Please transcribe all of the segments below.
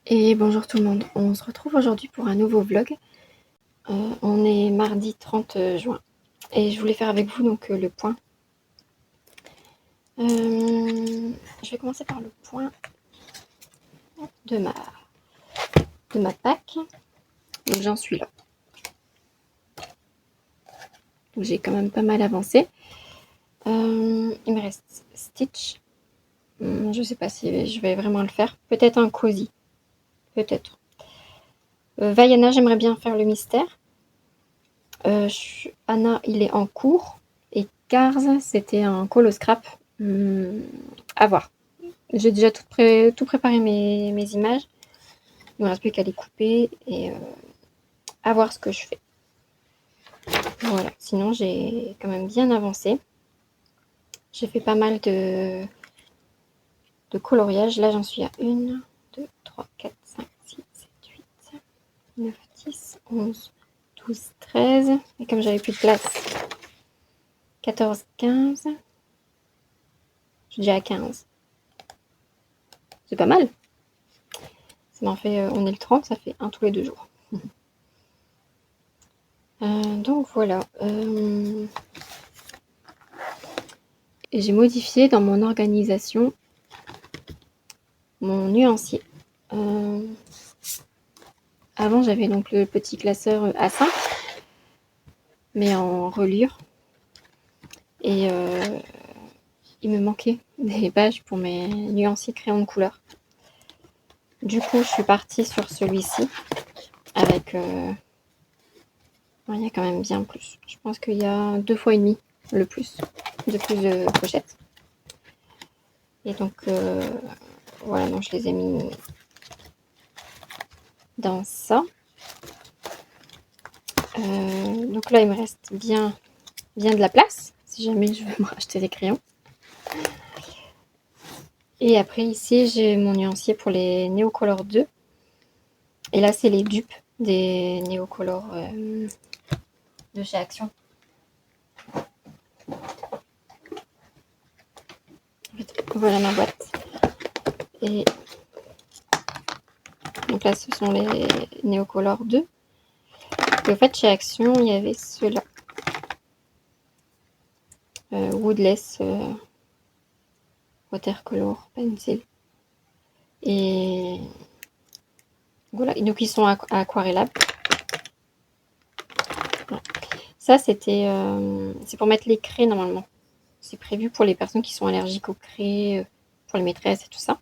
Et bonjour tout le monde, on se retrouve aujourd'hui pour un nouveau vlog. On est mardi 30 juin et je voulais faire avec vous donc le point. Je vais commencer par le point de ma Pâques. Donc j'en suis là. Donc j'ai quand même pas mal avancé. Il me reste Stitch. Je sais pas si je vais vraiment le faire. Peut-être un Cozy. Peut-être. Vaiana, j'aimerais bien faire le mystère. Anna, il est en cours. Et Cars, c'était un call au scrap. À voir. J'ai déjà tout préparé mes images. Il ne me reste plus qu'à les couper et à voir ce que je fais. Voilà. Sinon, j'ai quand même bien avancé. J'ai fait pas mal de coloriage. Là, j'en suis à 1, 2, 3, 4, 5, 6, 7, 8, 9, 10, 11, 12, 13. Et comme j'avais plus de place, 14, 15. Je suis déjà à 15. C'est pas mal. Ça m'en fait, on est le 30, ça fait un tous les 2 jours. Donc voilà. Et j'ai modifié dans mon organisation mon nuancier. Avant, j'avais donc le petit classeur A5, mais en reliure. Et il me manquait des pages pour mes nuanciers crayons de couleur. Du coup, je suis partie sur celui-ci avec... il y a quand même bien plus. Je pense qu'il y a 2 fois et demi le plus de pochettes. Et donc, voilà, donc je les ai mis dans ça. Donc là, il me reste bien de la place, si jamais je veux me racheter des crayons. Et après, ici, j'ai mon nuancier pour les Neocolor 2. Et là, c'est les dupes des Neocolor de chez Action. En fait, voilà ma boîte. Et donc là, ce sont les Neocolor 2. Et en fait, chez Action, il y avait ceux-là. Woodless Watercolor Pencil. Et voilà, donc ils sont aquarellables. Voilà. Ça, c'était, c'est pour mettre les craies normalement. C'est prévu pour les personnes qui sont allergiques aux craies, pour les maîtresses et tout ça.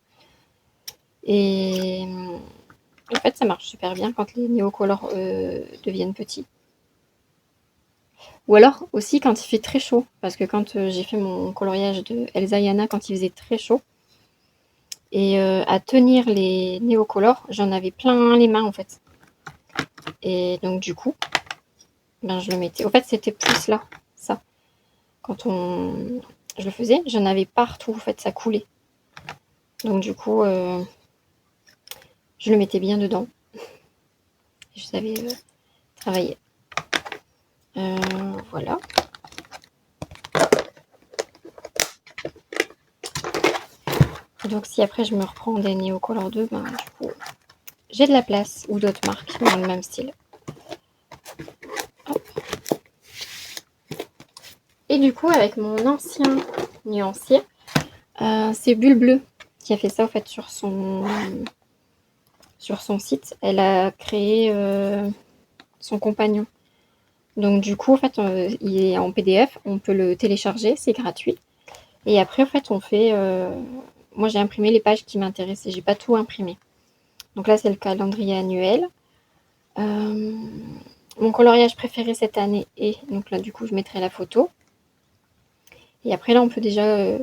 Et en fait, ça marche super bien quand les néocolores deviennent petits. Ou alors aussi quand il fait très chaud. Parce que quand j'ai fait mon coloriage de Elsa et Anna, quand il faisait très chaud, et à tenir les néocolores, j'en avais plein les mains en fait. Et donc du coup, ben, je le mettais. Au fait, c'était plus là, ça. Quand je le faisais, j'en avais partout, en fait, ça coulait. Donc du coup, je le mettais bien dedans. Je savais travailler. Voilà. Donc si après je me reprends des Neocolor 2, ben, du coup, j'ai de la place ou d'autres marques dans le même style. Hop. Et du coup, avec mon ancien nuancier, c'est Bulle Bleue qui a fait ça, en fait, sur son site. Elle a créé son compagnon. Donc du coup, en fait, il est en PDF, on peut le télécharger, c'est gratuit. Et après, en fait, on fait... moi, j'ai imprimé les pages qui m'intéressaient, j'ai pas tout imprimé. Donc là, c'est le calendrier annuel. Mon coloriage préféré cette année est... Donc là, du coup, je mettrai la photo. Et après, là, on peut déjà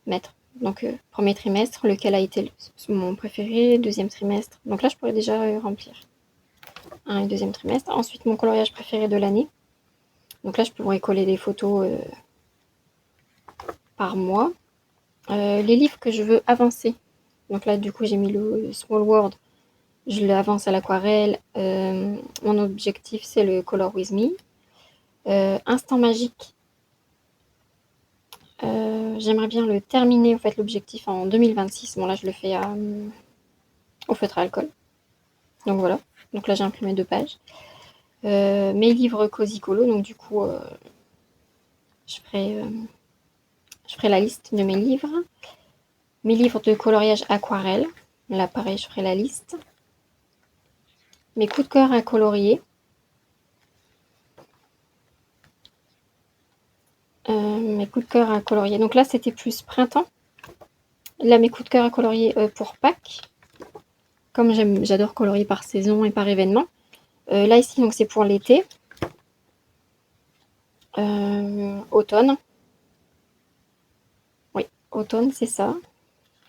mettre. Donc, premier trimestre, lequel a été mon préféré, deuxième trimestre. Donc là, je pourrais déjà remplir. Un et deuxième trimestre. Ensuite, mon coloriage préféré de l'année. Donc là, je pourrais coller des photos par mois. Les livres que je veux avancer. Donc là, du coup, j'ai mis le Small World. Je l'avance à l'aquarelle. Mon objectif, c'est le Color With Me. Instant magique. J'aimerais bien le terminer, en fait, l'objectif en 2026. Bon, là, je le fais au feutre à alcool. Donc voilà. Donc là, j'ai imprimé 2 pages. Mes livres Cozy Colo, donc du coup, je ferai la liste de mes livres. Mes livres de coloriage aquarelle. Là, pareil, je ferai la liste. Mes coups de cœur à colorier. Mes coups de cœur à colorier. Donc là, c'était plus printemps. Là, mes coups de cœur à colorier pour Pâques. Comme j'adore colorier par saison et par événement. Là, ici, donc c'est pour l'été. Automne. Oui, automne, c'est ça.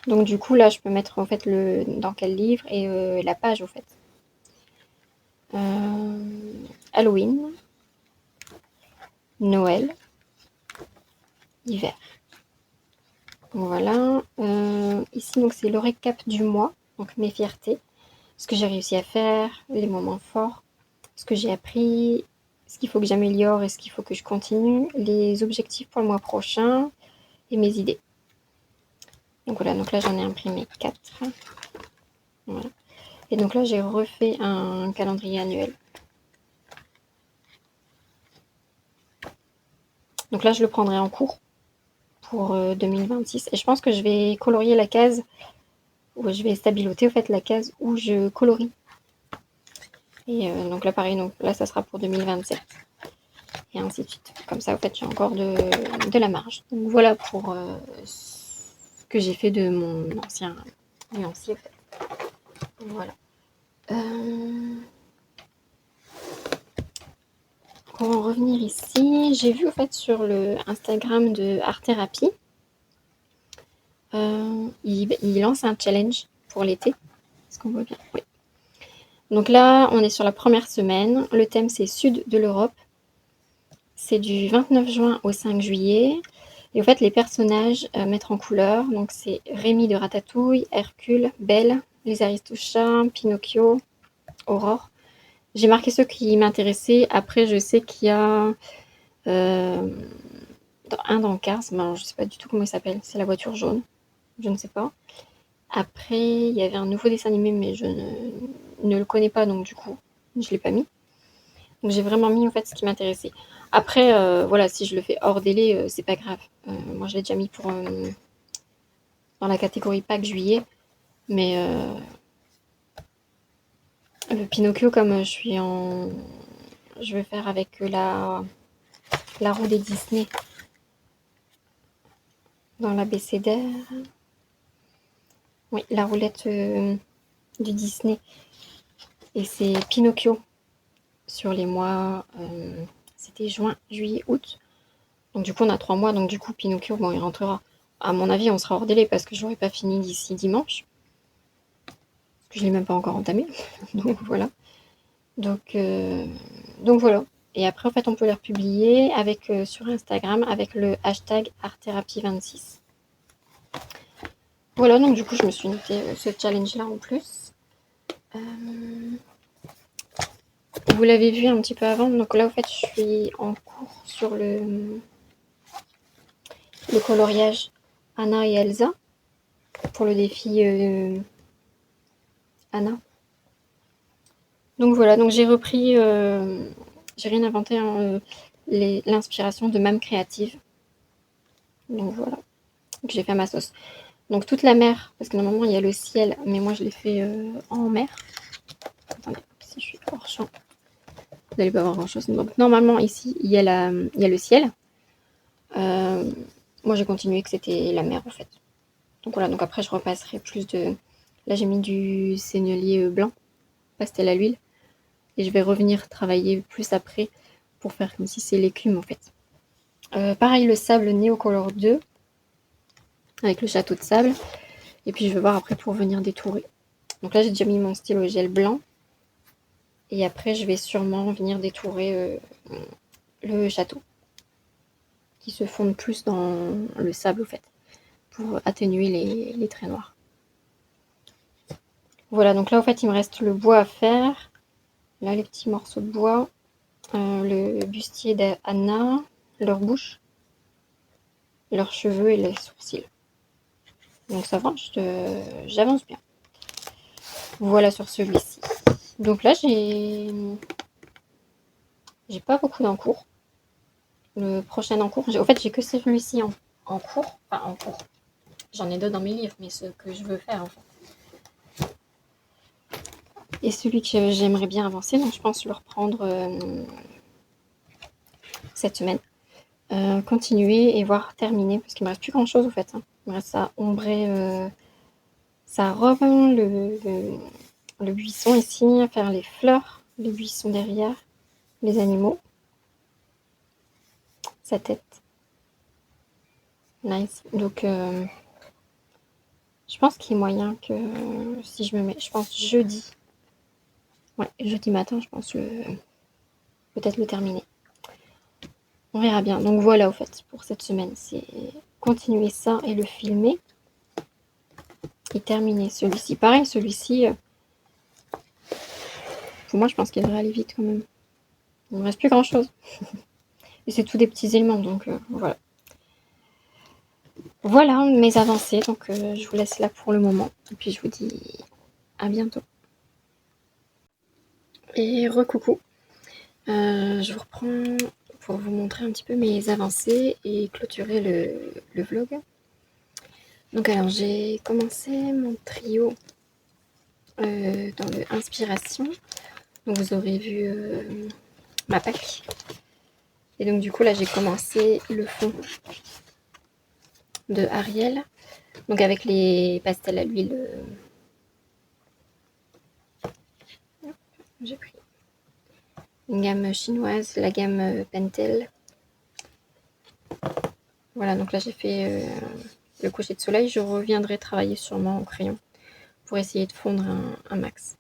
Donc du coup, là, je peux mettre en fait dans quel livre et la page, au fait. Halloween. Noël. Hiver. Voilà. Ici, donc c'est le récap du mois. Donc mes fiertés. Ce que j'ai réussi à faire, les moments forts, ce que j'ai appris, ce qu'il faut que j'améliore et ce qu'il faut que je continue, les objectifs pour le mois prochain et mes idées. Donc voilà, donc là j'en ai imprimé 4. Voilà. Et donc là j'ai refait un calendrier annuel. Donc là je le prendrai en cours pour 2026. Et je pense que je vais colorier la case, ou je vais stabiloter au fait la case où je colorie. Et donc là pareil, donc là ça sera pour 2027. Et ainsi de suite. Comme ça, en fait, j'ai encore de la marge. Donc voilà pour ce que j'ai fait de mon ancien nuancier. En fait. Voilà. Pour en revenir ici, j'ai vu en fait sur le Instagram de Art Thérapie, il lance un challenge pour l'été. Est-ce qu'on voit bien? Oui. Donc là, on est sur la première semaine. Le thème, c'est Sud de l'Europe. C'est du 29 juin au 5 juillet. Et en fait, les personnages à mettre en couleur, donc c'est Rémi de Ratatouille, Hercule, Belle, les Aristochats, Pinocchio, Aurore. J'ai marqué ceux qui m'intéressaient. Après, je sais qu'il y a un dans Cars, mais je ne sais pas du tout comment il s'appelle. C'est la voiture jaune. Je ne sais pas. Après, il y avait un nouveau dessin animé, mais je ne le connais pas, donc du coup, je ne l'ai pas mis. Donc j'ai vraiment mis en fait ce qui m'intéressait. Après, voilà, si je le fais hors délai, c'est pas grave. Moi, je l'ai déjà mis pour dans la catégorie Pâques juillet. Mais le Pinocchio, comme je vais faire avec la roue des Disney dans l'abécédaire. Oui, la roulette du Disney. Et c'est Pinocchio sur les mois. C'était juin, juillet, août. Donc du coup, on a 3 mois. Donc du coup, Pinocchio, bon, il rentrera. À mon avis, on sera hors délai parce que je n'aurai pas fini d'ici dimanche. Parce que je ne l'ai même pas encore entamé. Donc voilà. Donc voilà. Et après, en fait, on peut les republier avec, sur Instagram avec le hashtag ArtThérapie26. Voilà, donc du coup, je me suis noté ce challenge-là en plus. Vous l'avez vu un petit peu avant. Donc là, en fait, je suis en cours sur le coloriage Anna et Elsa pour le défi Anna. Donc voilà, donc j'ai repris, j'ai rien inventé, hein, l'inspiration de Mame Créative. Donc voilà, donc j'ai fait à ma sauce. Donc toute la mer, parce que normalement il y a le ciel, mais moi je l'ai fait en mer. Attendez, si je suis hors champ, vous n'allez pas voir grand chose. Donc normalement ici il y a le ciel. Moi j'ai continué que c'était la mer en fait. Donc voilà, donc après je repasserai plus de... Là j'ai mis du sennelier blanc, pastel à l'huile. Et je vais revenir travailler plus après pour faire comme si c'est l'écume en fait. Pareil le sable Neocolor 2 avec le château de sable. Et puis je vais voir après pour venir détourer. Donc là j'ai déjà mis mon stylo gel blanc. Et après je vais sûrement venir détourer le château. Qui se fonde plus dans le sable en fait. Pour atténuer les traits noirs. Voilà, donc là en fait il me reste le bois à faire. Là les petits morceaux de bois. Le bustier d'Anna. Leur bouche. Leurs cheveux et les sourcils. Donc ça va, j'avance bien. Voilà sur celui-ci. Donc là, j'ai pas beaucoup d'encours. Le prochain encours, au fait, j'ai que celui-ci en cours. Enfin, en cours. J'en ai d'autres dans mes livres, mais ce que je veux faire, en fait. Et celui que j'aimerais bien avancer, donc je pense le reprendre cette semaine. Continuer et voir terminer, parce qu'il me reste plus grand-chose, en fait. Hein. Il me reste à ombrer sa robe, le buisson ici, à faire les fleurs, les buissons derrière, les animaux, sa tête. Nice. Donc, je pense qu'il y a moyen que si je me mets, je pense jeudi. Ouais, jeudi matin, je pense peut-être le terminer. On verra bien. Donc voilà, au fait, pour cette semaine, c'est continuer ça et le filmer. Et terminer celui-ci. Pareil, celui-ci, pour moi, je pense qu'il devrait aller vite quand même. Il ne me reste plus grand-chose. Et c'est tous des petits éléments, donc voilà. Voilà mes avancées, donc je vous laisse là pour le moment. Et puis je vous dis à bientôt. Et recoucou. Je vous reprends pour vous montrer un petit peu mes avancées et clôturer le vlog. Donc alors j'ai commencé mon trio dans le inspiration. Donc vous aurez vu ma pack. Et donc du coup là j'ai commencé le fond de Ariel. Donc avec les pastels à l'huile. J'ai pris une gamme chinoise, la gamme Pentel. Voilà, donc là j'ai fait le coucher de soleil. Je reviendrai travailler sûrement au crayon pour essayer de fondre un max.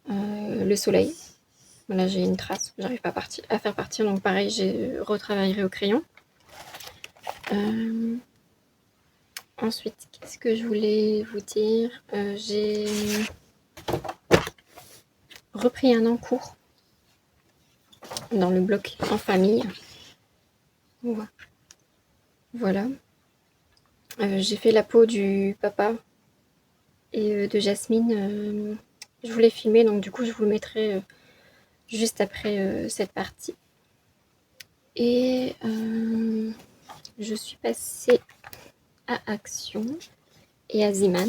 Le soleil, là j'ai une trace, j'arrive pas à faire partir, donc pareil, je retravaillerai au crayon. Ensuite, qu'est-ce que je voulais vous dire? J'ai repris un encours dans le bloc en famille. Voilà. J'ai fait la peau du papa et de Jasmine. Je voulais filmer, donc du coup je vous le mettrai juste après cette partie. Et je suis passée à Action et à Ziman.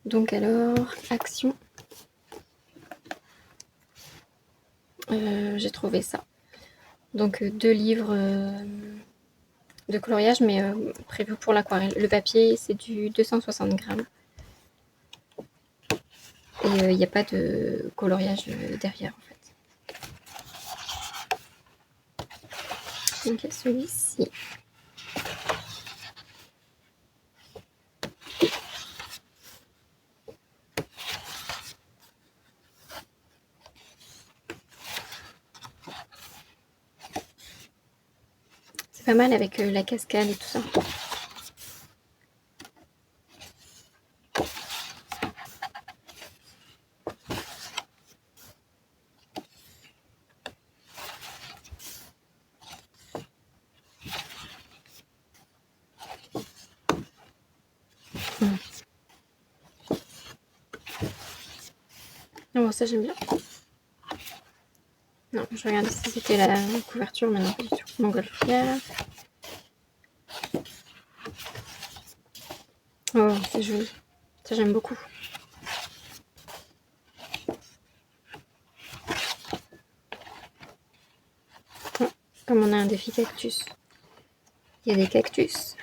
Donc alors, Action. J'ai trouvé ça. Donc 2 livres de coloriage, mais prévu pour l'aquarelle. Le papier, c'est du 260 grammes. Et il n'y a pas de coloriage derrière, en fait. Donc il y a celui-ci. C'est pas mal avec la cascade et tout ça. Oh, ça j'aime bien. Non, je regardais si c'était la couverture, mais non, pas du tout. Montgolfière. Oh, c'est joli. Ça j'aime beaucoup. Oh, comme on a un défi cactus. Il y a des cactus.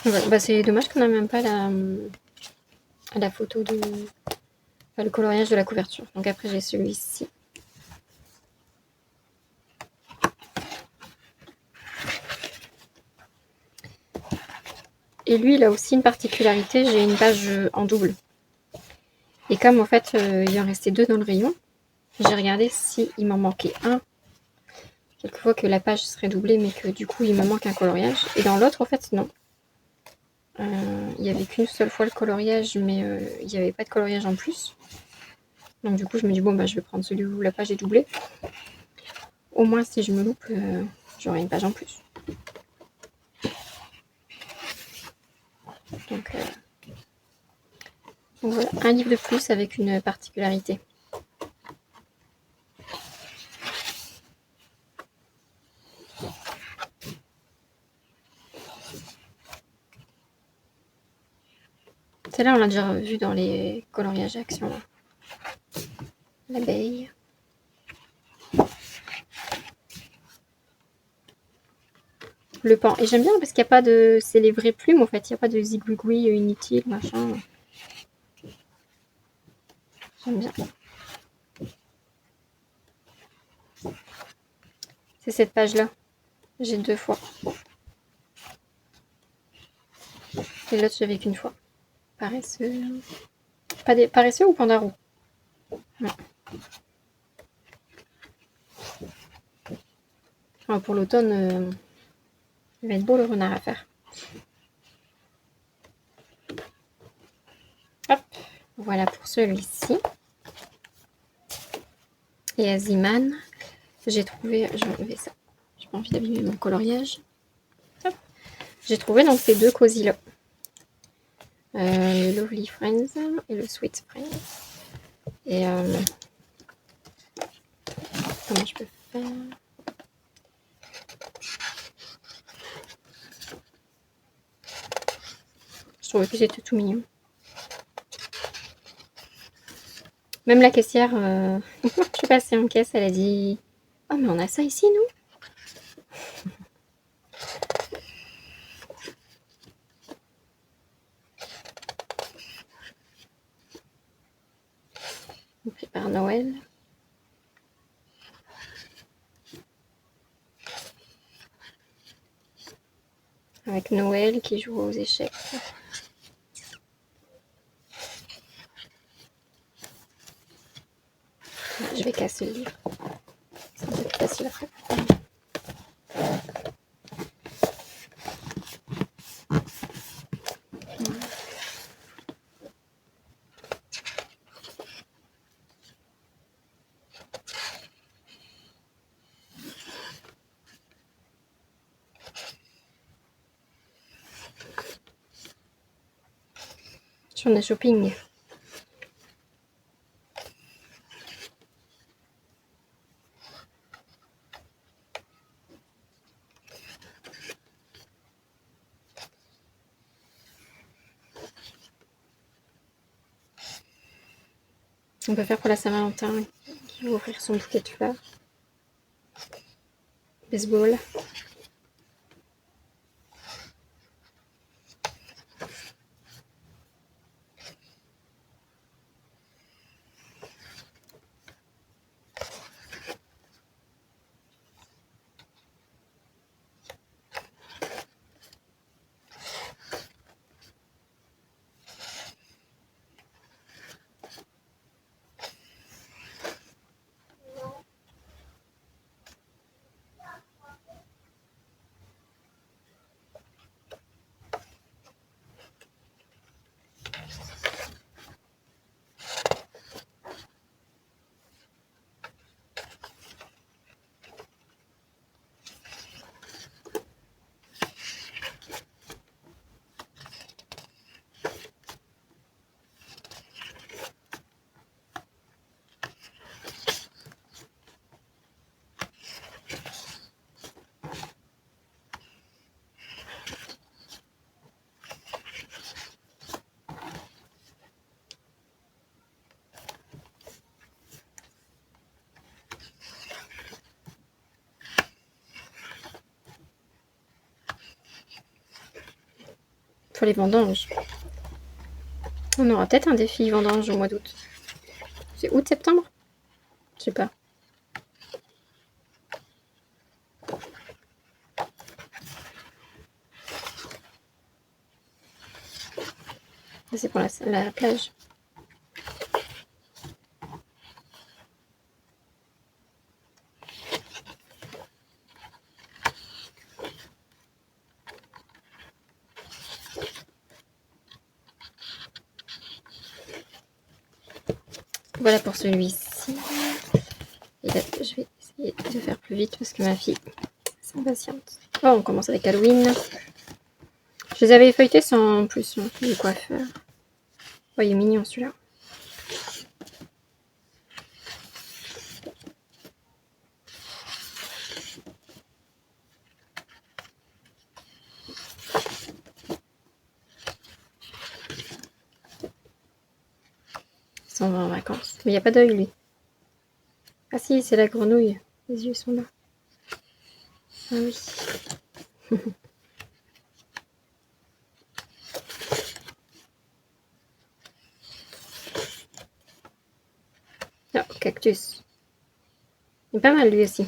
Ouais, bah c'est dommage qu'on n'a même pas la photo de... Enfin, le coloriage de la couverture. Donc après j'ai celui-ci. Et lui, il a aussi une particularité, j'ai une page en double. Et comme en fait, il en restait 2 dans le rayon, j'ai regardé s'il m'en manquait un. Quelquefois que la page serait doublée, mais que du coup, il me manque un coloriage. Et dans l'autre, en fait, non. Il n'y avait qu'une seule fois le coloriage, mais il n'y avait pas de coloriage en plus. Donc du coup, je me dis, bon, bah, je vais prendre celui où la page est doublée. Au moins, si je me loupe, j'aurai une page en plus. Donc voilà, un livre de plus avec une particularité. Celle-là, on l'a déjà vu dans les coloriages action. L'abeille. Le pan. Et j'aime bien parce qu'il n'y a pas de... C'est les vraies plumes, en fait. Il n'y a pas de zigouigoui inutile, machin. J'aime bien. C'est cette page-là. J'ai 2 fois. Et l'autre, j'avais qu'une fois. Paresseux. Pas des... Paresseux ou Pandaro? Non. Alors pour l'automne, il va être beau le renard à faire. Hop. Voilà pour celui-ci. Et Aziman, j'ai trouvé... Je vais enlever ça. J'ai pas envie d'abîmer mon coloriage. Hop. J'ai trouvé donc ces 2 cosy-là. Le Lovely Friends et le Sweet Friends. Et comment je peux faire? Je trouvais que c'était tout mignon. Même la caissière, je suis passée en caisse, elle a dit « Oh, mais on a ça ici, nous ?» On prépare Noël. Avec Noël qui joue aux échecs. Je vais casser le livre. C'est un peu plus facile après. Journée shopping. On peut faire pour la Saint-Valentin, qui va ouvrir son bouquet de fleurs. Baseball. Pour les vendanges. On aura peut-être un défi vendange au mois d'août. C'est août-septembre? Je sais pas. C'est pour la plage. Voilà pour celui-ci. Et là, je vais essayer de faire plus vite parce que ma fille s'impatiente. Oh, on commence avec Halloween. Je les avais feuilletés sans plus du coiffeur. Oh, il est mignon celui-là. Ils s'en va en vacances. Mais il n'y a pas d'œil, lui. Ah si, c'est la grenouille. Les yeux sont là. Ah oui. Ah, cactus. Il est pas mal, lui aussi.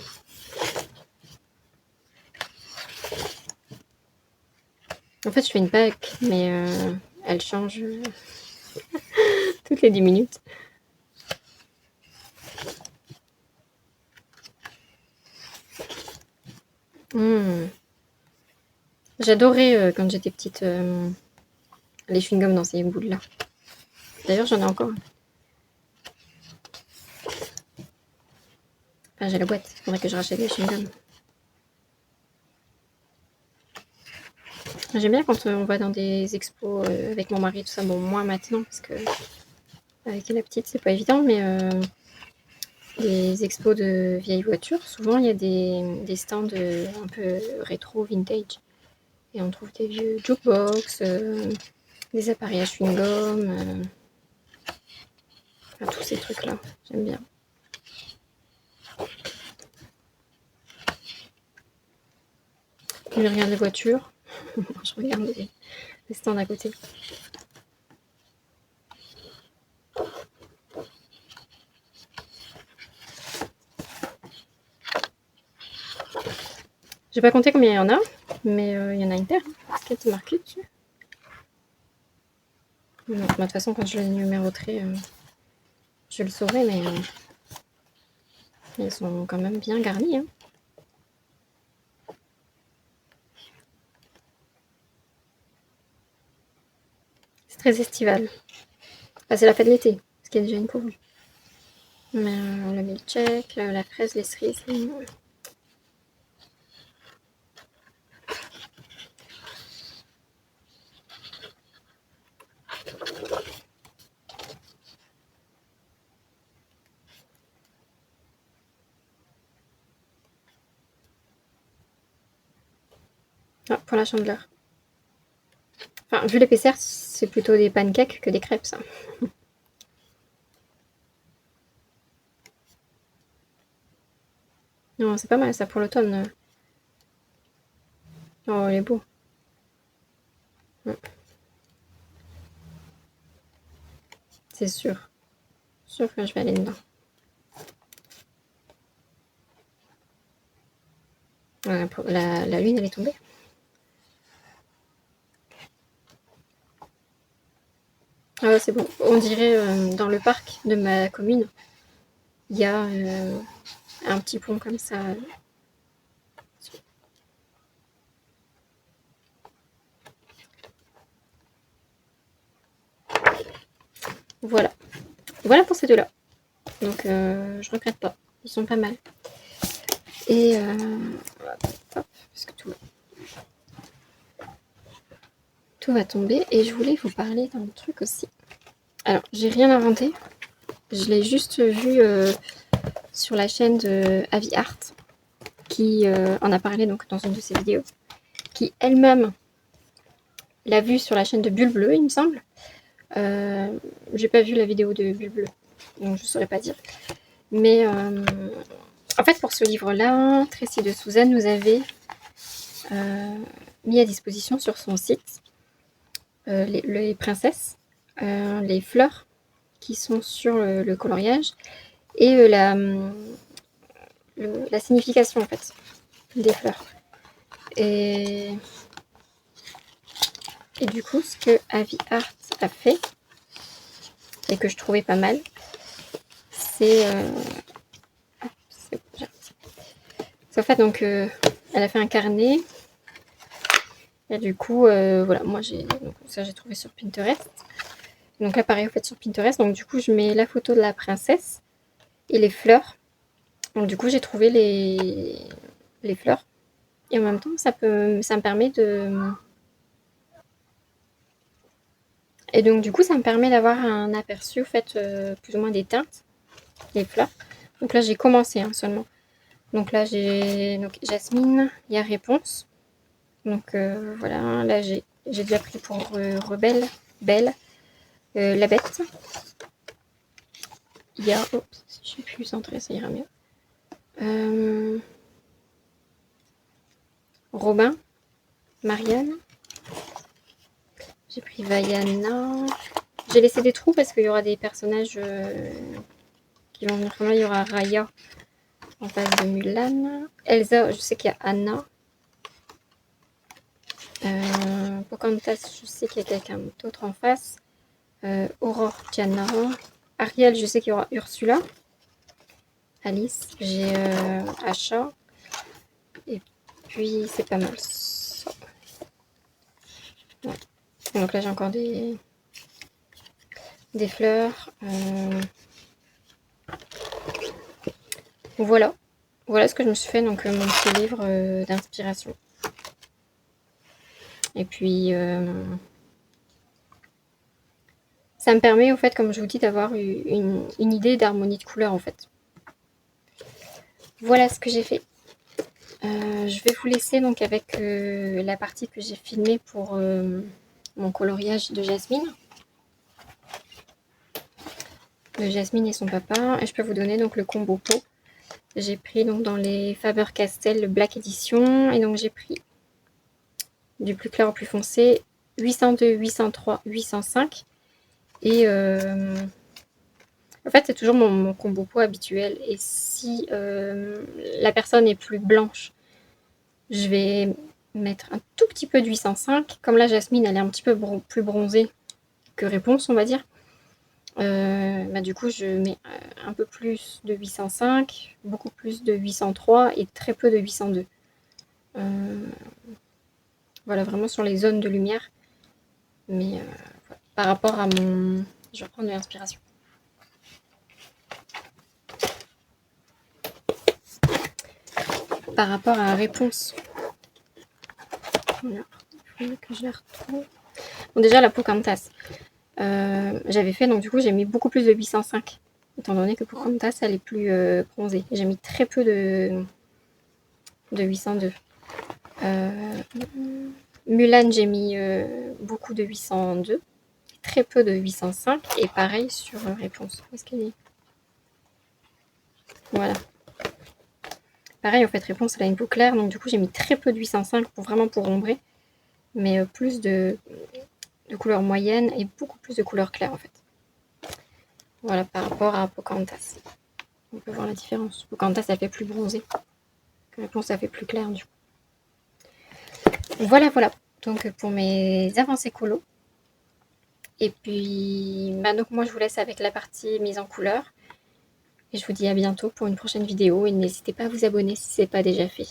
En fait, je fais une pack, mais elle change toutes les 10 minutes. J'adorais quand j'étais petite les chewing-gums dans ces boules-là. D'ailleurs, j'en ai encore. Enfin, j'ai la boîte. Il faudrait que je rachète des chewing-gums. J'aime bien quand on va dans des expos avec mon mari, tout ça. Bon, moins maintenant, parce que avec la petite, c'est pas évident, mais les expos de vieilles voitures, souvent, il y a des stands un peu rétro, vintage. Et on trouve des vieux jukebox, des appareils à chewing-gum, enfin, tous ces trucs-là. J'aime bien. Je regarde les voitures. Je regarde les stands à côté. J'ai pas compté combien il y en a, mais il y en a une paire. Est-ce qu'elle est marquée dessus? Non, de toute façon, quand je le numéroterai, je le saurai, mais ils sont quand même bien garnis. Hein. C'est très estival. Enfin, c'est la fête de l'été, ce qui est déjà une courge. Mais le milkshake, la fraise, les cerises. Ah, pour la chandeleur. Enfin, vu l'épaisseur, c'est plutôt des pancakes que des crêpes, ça. Non, c'est pas mal ça pour l'automne. Oh, il est beau. C'est sûr. Sûr que je vais aller dedans. La lune, elle est tombée. Ah, c'est bon. On dirait dans le parc de ma commune, il y a un petit pont comme ça. Voilà. Voilà pour ces deux-là. Donc, je regrette pas. Ils sont pas mal. Et hop, parce que tout va tomber. Et je voulais vous parler d'un truc aussi. Alors, j'ai rien inventé. Je l'ai juste vu sur la chaîne de Avi Art, qui en a parlé donc dans une de ses vidéos, qui elle-même l'a vu sur la chaîne de Bulle Bleue, il me semble. J'ai pas vu la vidéo de Bulle Bleue, donc je saurais pas dire. Mais en fait, pour ce livre-là, Tracy de Souza nous avait mis à disposition sur son site les princesses, les fleurs qui sont sur le coloriage et la signification en fait des fleurs. Et du coup, ce que Avi Art a fait et que je trouvais pas mal, c'est en fait donc elle a fait un carnet et du coup voilà, moi j'ai trouvé sur Pinterest Donc là, pareil, en fait, sur Pinterest. Donc du coup, je mets la photo de la princesse et les fleurs. Donc du coup, j'ai trouvé les fleurs. Et en même temps, ça me permet de... Et donc du coup, ça me permet d'avoir un aperçu, en fait, plus ou moins des teintes, des fleurs. Donc là, j'ai commencé seulement. Donc là, j'ai Jasmine, il y a Réponse. Donc voilà, là, j'ai déjà pris pour Rebelle, Belle, La Bête. Il y a... Oh, si je suis plus centrée, ça ira mieux. Robin, Marianne. J'ai pris Vaiana. J'ai laissé des trous parce qu'il y aura des personnages qui vont venir comme là. Il y aura Raya en face de Mulan. Elsa, je sais qu'il y a Anna. Pocahontas, je sais qu'il y a quelqu'un d'autre en face. Aurore, Tiana. Ariel, je sais qu'il y aura Ursula. Alice, j'ai Asha. Et puis, c'est pas mal. Ouais. Donc là, j'ai encore des fleurs. Voilà. Voilà ce que je me suis fait, donc mon petit livre d'inspiration. Et puis, ça me permet, en fait, comme je vous dis, d'avoir une idée d'harmonie de couleurs, en fait. Voilà ce que j'ai fait. Je vais vous laisser donc avec la partie que j'ai filmée pour mon coloriage de Jasmine. De Jasmine et son papa. Et je peux vous donner donc le combo pot. J'ai pris donc dans les Faber-Castell Black Edition. Et donc j'ai pris du plus clair au plus foncé, 802, 803, 805. Et en fait, c'est toujours mon combo pot habituel. Et si la personne est plus blanche, je vais mettre un tout petit peu de 805. Comme là, Jasmine, elle est un petit peu plus bronzée que Réponse, on va dire. Bah, du coup, je mets un peu plus de 805, beaucoup plus de 803 et très peu de 802. Voilà, vraiment sur les zones de lumière. Mais par rapport à mon... Je vais reprendre de l'inspiration. Par rapport à Réponse. Voilà, il faut que je la retrouve. Bon, déjà, la Pocahontas. J'avais fait, donc du coup, j'ai mis beaucoup plus de 805. Étant donné que Pocahontas, elle est plus bronzée. J'ai mis très peu de 802. Mulan, j'ai mis beaucoup de 802. Très peu de 805. Et pareil sur Réponse. Où est-ce qu'elle est ? Voilà. Pareil, en fait, Réponse, elle a une peau claire. Donc du coup, j'ai mis très peu de 805 pour vraiment pour ombrer. Mais plus de couleurs moyennes et beaucoup plus de couleurs claires, en fait. Voilà, par rapport à Pocahontas. On peut voir la différence. Pocahontas, ça fait plus bronzé. Réponse, ça fait plus clair, du coup. Voilà, voilà. Donc, pour mes avancées colo. Et puis, bah, donc moi, je vous laisse avec la partie mise en couleur. Et je vous dis à bientôt pour une prochaine vidéo. Et n'hésitez pas à vous abonner si ce n'est pas déjà fait.